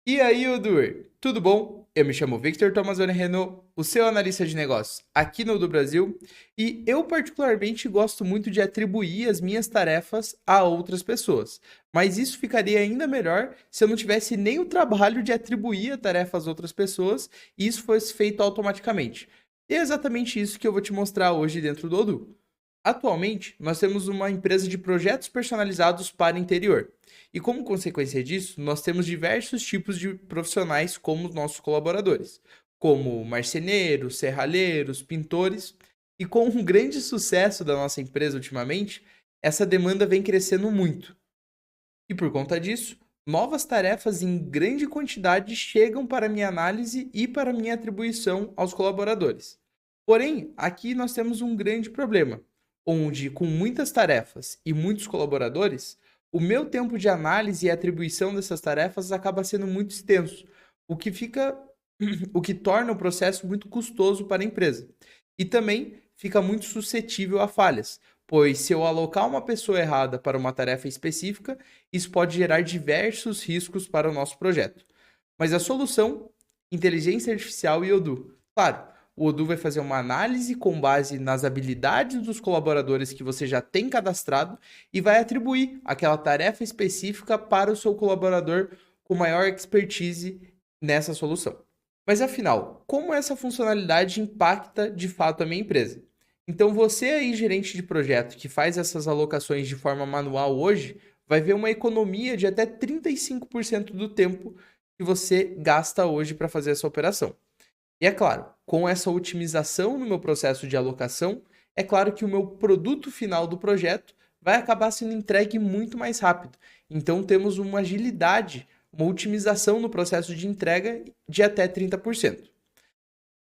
E aí, Odur, tudo bom? Eu me chamo Victor Tomazoni Renault, o seu analista de negócios aqui no do Brasil, e eu particularmente gosto muito de atribuir as minhas tarefas a outras pessoas. Mas isso ficaria ainda melhor se eu não tivesse nem o trabalho de atribuir a tarefa às outras pessoas e isso fosse feito automaticamente. E é exatamente isso que eu vou te mostrar hoje dentro do Odoo. Atualmente, nós temos uma empresa de projetos personalizados para interior. E como consequência disso, nós temos diversos tipos de profissionais como nossos colaboradores, como marceneiros, serralheiros, pintores. E com um grande sucesso da nossa empresa ultimamente, essa demanda vem crescendo muito. E por conta disso, novas tarefas em grande quantidade chegam para minha análise e para minha atribuição aos colaboradores. Porém, aqui nós temos um grande problema, onde com muitas tarefas e muitos colaboradores, o meu tempo de análise e atribuição dessas tarefas acaba sendo muito extenso, o que fica o que torna o processo muito custoso para a empresa. E também fica muito suscetível a falhas, pois se eu alocar uma pessoa errada para uma tarefa específica, isso pode gerar diversos riscos para o nosso projeto. Mas a solução, inteligência artificial e Odoo. Claro, o Odoo vai fazer uma análise com base nas habilidades dos colaboradores que você já tem cadastrado e vai atribuir aquela tarefa específica para o seu colaborador com maior expertise nessa solução. Mas afinal, como essa funcionalidade impacta de fato a minha empresa? Então, você aí, gerente de projeto, que faz essas alocações de forma manual hoje, vai ver uma economia de até 35% do tempo que você gasta hoje para fazer essa operação. E é claro, com essa otimização no meu processo de alocação, é claro que o meu produto final do projeto vai acabar sendo entregue muito mais rápido. Então, temos uma agilidade, uma otimização no processo de entrega de até 30%.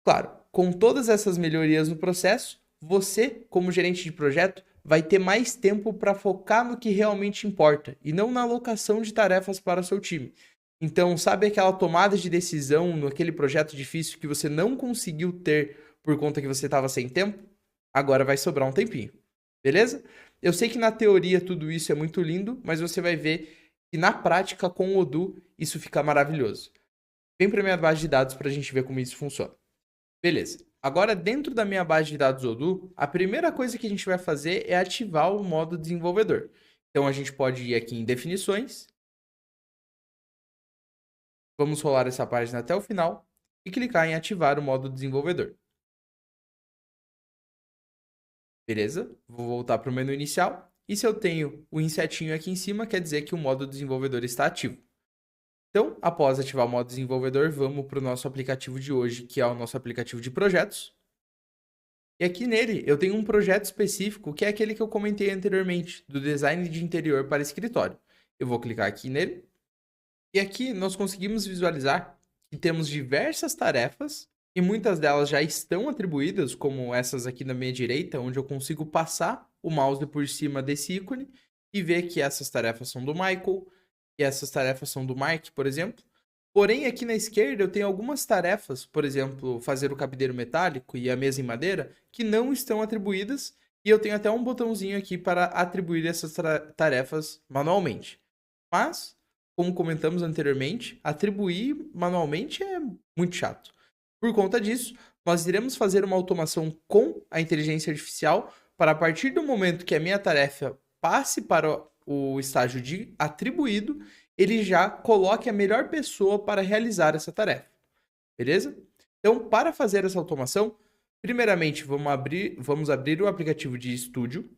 Claro, com todas essas melhorias no processo, você, como gerente de projeto, vai ter mais tempo para focar no que realmente importa e não na alocação de tarefas para o seu time. Então, sabe aquela tomada de decisão naquele projeto difícil que você não conseguiu ter por conta que você estava sem tempo? Agora vai sobrar um tempinho, beleza? Eu sei que na teoria tudo isso é muito lindo, mas você vai ver que na prática com o Odoo isso fica maravilhoso. Vem para minha base de dados para a gente ver como isso funciona. Beleza. Agora, dentro da minha base de dados Odoo, a primeira coisa que a gente vai fazer é ativar o modo desenvolvedor. Então, a gente pode ir aqui em definições. Vamos rolar essa página até o final e clicar em ativar o modo desenvolvedor. Beleza? Vou voltar para o menu inicial. E se eu tenho o insetinho aqui em cima, quer dizer que o modo desenvolvedor está ativo. Então, após ativar o modo desenvolvedor, vamos para o nosso aplicativo de hoje, que é o nosso aplicativo de projetos. E aqui nele eu tenho um projeto específico que é aquele que eu comentei anteriormente, do design de interior para escritório. Eu vou clicar aqui nele e aqui nós conseguimos visualizar que temos diversas tarefas e muitas delas já estão atribuídas, como essas aqui na minha direita, onde eu consigo passar o mouse por cima desse ícone e ver que essas tarefas são do Michael e essas tarefas são do Mark, por exemplo. Porém, aqui na esquerda eu tenho algumas tarefas, por exemplo, fazer o cabideiro metálico e a mesa em madeira, que não estão atribuídas, e eu tenho até um botãozinho aqui para atribuir essas tarefas manualmente. Mas, como comentamos anteriormente, atribuir manualmente é muito chato. Por conta disso, nós iremos fazer uma automação com a inteligência artificial para, a partir do momento que a minha tarefa passe para o estágio de atribuído, ele já coloque a melhor pessoa para realizar essa tarefa. Beleza? Então, para fazer essa automação, primeiramente vamos abrir o aplicativo de Studio.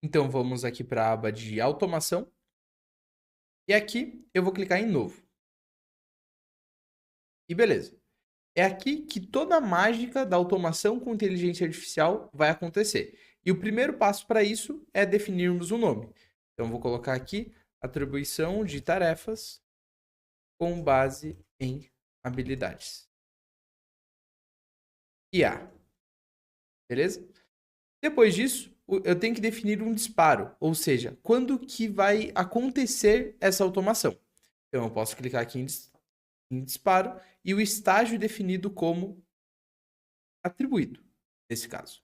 Então, vamos aqui para a aba de automação. E aqui eu vou clicar em novo. E beleza. É aqui que toda a mágica da automação com inteligência artificial vai acontecer. E o primeiro passo para isso é definirmos o nome. Então, vou colocar aqui atribuição de tarefas com base em habilidades. IA. Beleza? Depois disso, eu tenho que definir um disparo, ou seja, quando que vai acontecer essa automação. Então, eu posso clicar aqui em disparo e o estágio definido como atribuído, nesse caso.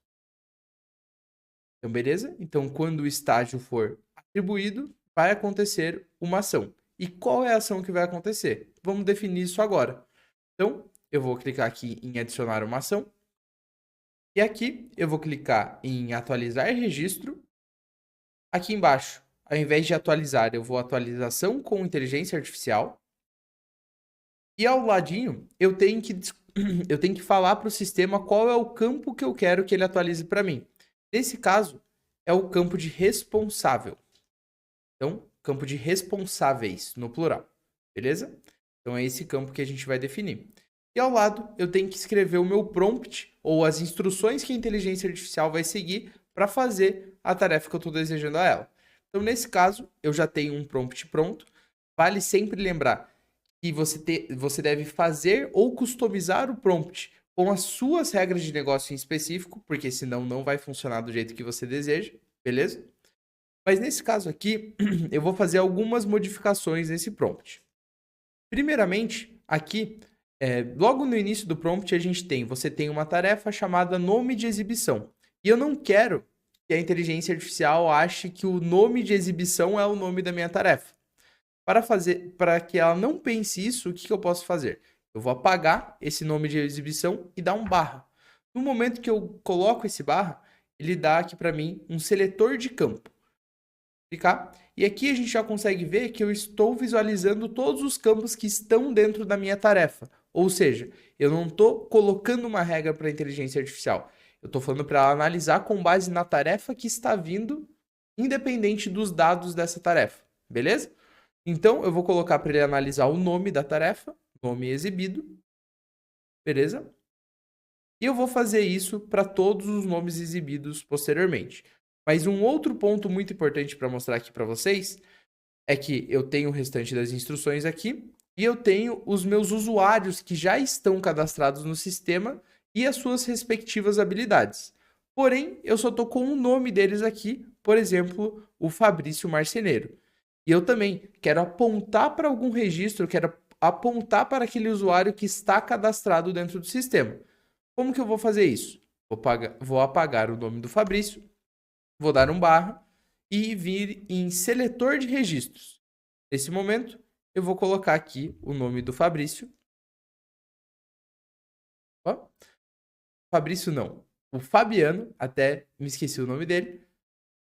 Então, beleza? Então, quando o estágio for atribuído, vai acontecer uma ação. E qual é a ação que vai acontecer? Vamos definir isso agora. Então, eu vou clicar aqui em adicionar uma ação. E aqui eu vou clicar em atualizar registro. Aqui embaixo, ao invés de atualizar, eu vou atualização com inteligência artificial. E ao ladinho, eu tenho que falar para o sistema qual é o campo que eu quero que ele atualize para mim. Nesse caso, é o campo de responsável. Então, campo de responsáveis, no plural. Beleza? Então, é esse campo que a gente vai definir. E ao lado, eu tenho que escrever o meu prompt, ou as instruções que a inteligência artificial vai seguir para fazer a tarefa que eu estou desejando a ela. Então, nesse caso, eu já tenho um prompt pronto. Vale sempre lembrar que você deve fazer ou customizar o prompt com as suas regras de negócio em específico, porque senão não vai funcionar do jeito que você deseja, beleza? Mas nesse caso aqui, eu vou fazer algumas modificações nesse prompt. Primeiramente, aqui, logo no início do prompt, você tem uma tarefa chamada nome de exibição. E eu não quero que a inteligência artificial ache que o nome de exibição é o nome da minha tarefa. Para que ela não pense isso, o que eu posso fazer? Eu vou apagar esse nome de exibição e dar um barra. No momento que eu coloco esse barra, ele dá aqui para mim um seletor de campo. Clicar. E aqui a gente já consegue ver que eu estou visualizando todos os campos que estão dentro da minha tarefa. Ou seja, eu não estou colocando uma regra para a inteligência artificial. Eu estou falando para ela analisar com base na tarefa que está vindo, independente dos dados dessa tarefa. Beleza? Então, eu vou colocar para ele analisar o nome da tarefa, nome exibido. Beleza? E eu vou fazer isso para todos os nomes exibidos posteriormente. Mas um outro ponto muito importante para mostrar aqui para vocês é que eu tenho o restante das instruções aqui e eu tenho os meus usuários que já estão cadastrados no sistema e as suas respectivas habilidades. Porém, eu só estou com o nome deles aqui, por exemplo, o Fabrício Marceneiro. E eu também quero apontar para algum registro, quero apontar para aquele usuário que está cadastrado dentro do sistema. Como que eu vou fazer isso? Vou apagar o nome do Fabrício, vou dar um barra e vir em seletor de registros. Nesse momento, eu vou colocar aqui o nome do Fabrício. Ó, Fabrício não, o Fabiano, até me esqueci o nome dele.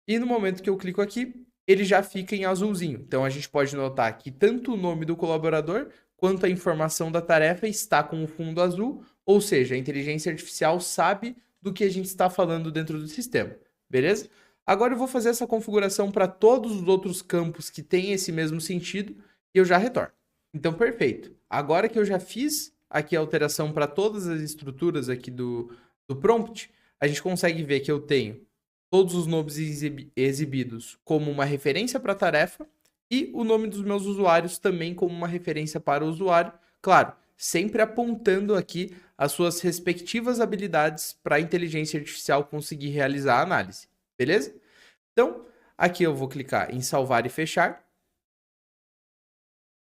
E no momento que eu clico aqui, ele já fica em azulzinho. Então a gente pode notar que tanto o nome do colaborador quanto a informação da tarefa está com o fundo azul, ou seja, a inteligência artificial sabe do que a gente está falando dentro do sistema, beleza? Agora eu vou fazer essa configuração para todos os outros campos que têm esse mesmo sentido e eu já retorno. Então, perfeito. Agora que eu já fiz aqui a alteração para todas as estruturas aqui do prompt, a gente consegue ver que eu tenho todos os nomes exibidos como uma referência para a tarefa e o nome dos meus usuários também como uma referência para o usuário. Claro, sempre apontando aqui as suas respectivas habilidades para a inteligência artificial conseguir realizar a análise. Beleza? Então, aqui eu vou clicar em salvar e fechar.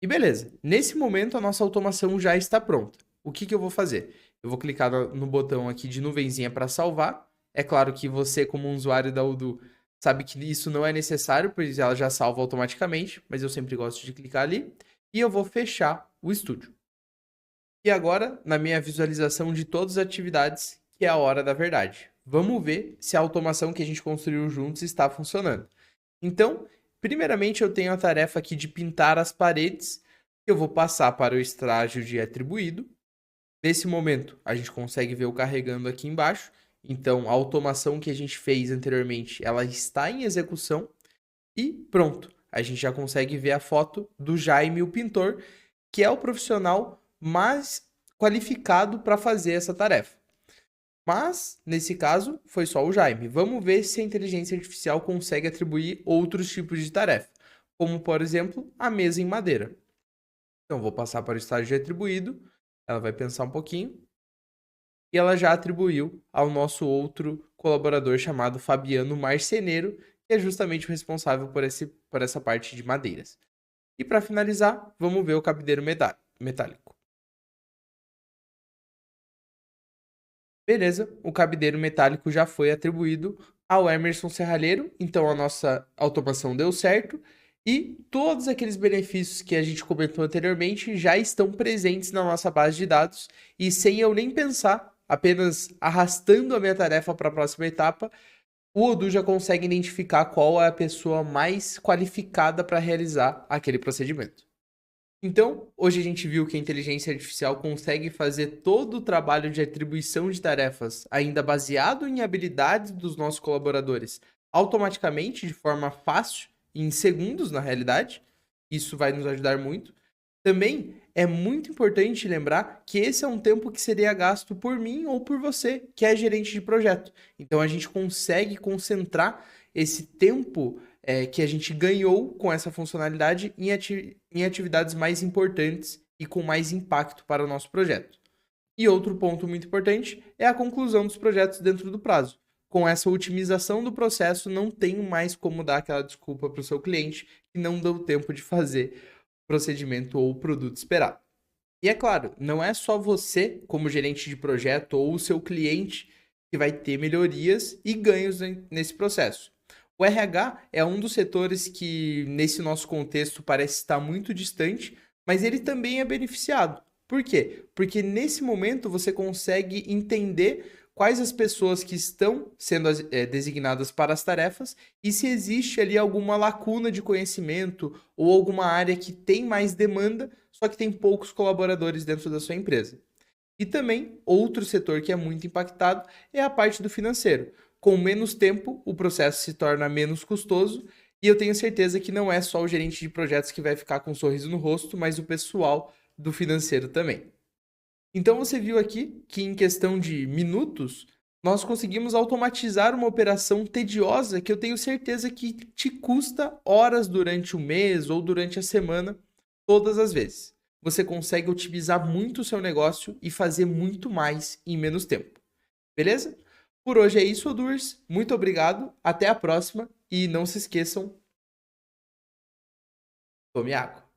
E beleza. Nesse momento, a nossa automação já está pronta. O que eu vou fazer? Eu vou clicar no botão aqui de nuvenzinha para salvar. É claro que você, como um usuário da Odoo, sabe que isso não é necessário, pois ela já salva automaticamente, mas eu sempre gosto de clicar ali. E eu vou fechar o estúdio. E agora, na minha visualização de todas as atividades, que é a hora da verdade. Vamos ver se a automação que a gente construiu juntos está funcionando. Então, primeiramente eu tenho a tarefa aqui de pintar as paredes, que eu vou passar para o estágio de atribuído. Nesse momento, a gente consegue ver o carregando aqui embaixo. Então, a automação que a gente fez anteriormente, ela está em execução. E pronto, a gente já consegue ver a foto do Jaime, o pintor, que é o profissional mais qualificado para fazer essa tarefa. Mas, nesse caso, foi só o Jaime. Vamos ver se a inteligência artificial consegue atribuir outros tipos de tarefa, como, por exemplo, a mesa em madeira. Então, vou passar para o estágio de atribuído. Ela vai pensar um pouquinho. E ela já atribuiu ao nosso outro colaborador chamado Fabiano Marceneiro, que é justamente o responsável por essa parte de madeiras. E para finalizar, vamos ver o cabideiro metálico. Beleza, o cabideiro metálico já foi atribuído ao Emerson Serralheiro, então a nossa automação deu certo e todos aqueles benefícios que a gente comentou anteriormente já estão presentes na nossa base de dados e sem eu nem pensar, apenas arrastando a minha tarefa para a próxima etapa, o Odoo já consegue identificar qual é a pessoa mais qualificada para realizar aquele procedimento. Então, hoje a gente viu que a inteligência artificial consegue fazer todo o trabalho de atribuição de tarefas, ainda baseado em habilidades dos nossos colaboradores, automaticamente, de forma fácil, em segundos na realidade. Isso vai nos ajudar muito. Também é muito importante lembrar que esse é um tempo que seria gasto por mim ou por você, que é gerente de projeto. Então a gente consegue concentrar esse tempo que a gente ganhou com essa funcionalidade em atividades mais importantes e com mais impacto para o nosso projeto. E outro ponto muito importante é a conclusão dos projetos dentro do prazo. Com essa otimização do processo, não tenho mais como dar aquela desculpa para o seu cliente que não deu tempo de fazer o procedimento ou o produto esperado. E é claro, não é só você, como gerente de projeto, ou o seu cliente que vai ter melhorias e ganhos nesse processo. O RH é um dos setores que, nesse nosso contexto, parece estar muito distante, mas ele também é beneficiado. Por quê? Porque nesse momento você consegue entender quais as pessoas que estão sendo designadas para as tarefas e se existe ali alguma lacuna de conhecimento ou alguma área que tem mais demanda, só que tem poucos colaboradores dentro da sua empresa. E também, outro setor que é muito impactado é a parte do financeiro. Com menos tempo, o processo se torna menos custoso e eu tenho certeza que não é só o gerente de projetos que vai ficar com um sorriso no rosto, mas o pessoal do financeiro também. Então você viu aqui que em questão de minutos, nós conseguimos automatizar uma operação tediosa que eu tenho certeza que te custa horas durante o mês ou durante a semana, todas as vezes. Você consegue otimizar muito o seu negócio e fazer muito mais em menos tempo. Beleza? Por hoje é isso, Odurs. Muito obrigado, até a próxima e não se esqueçam, tome água.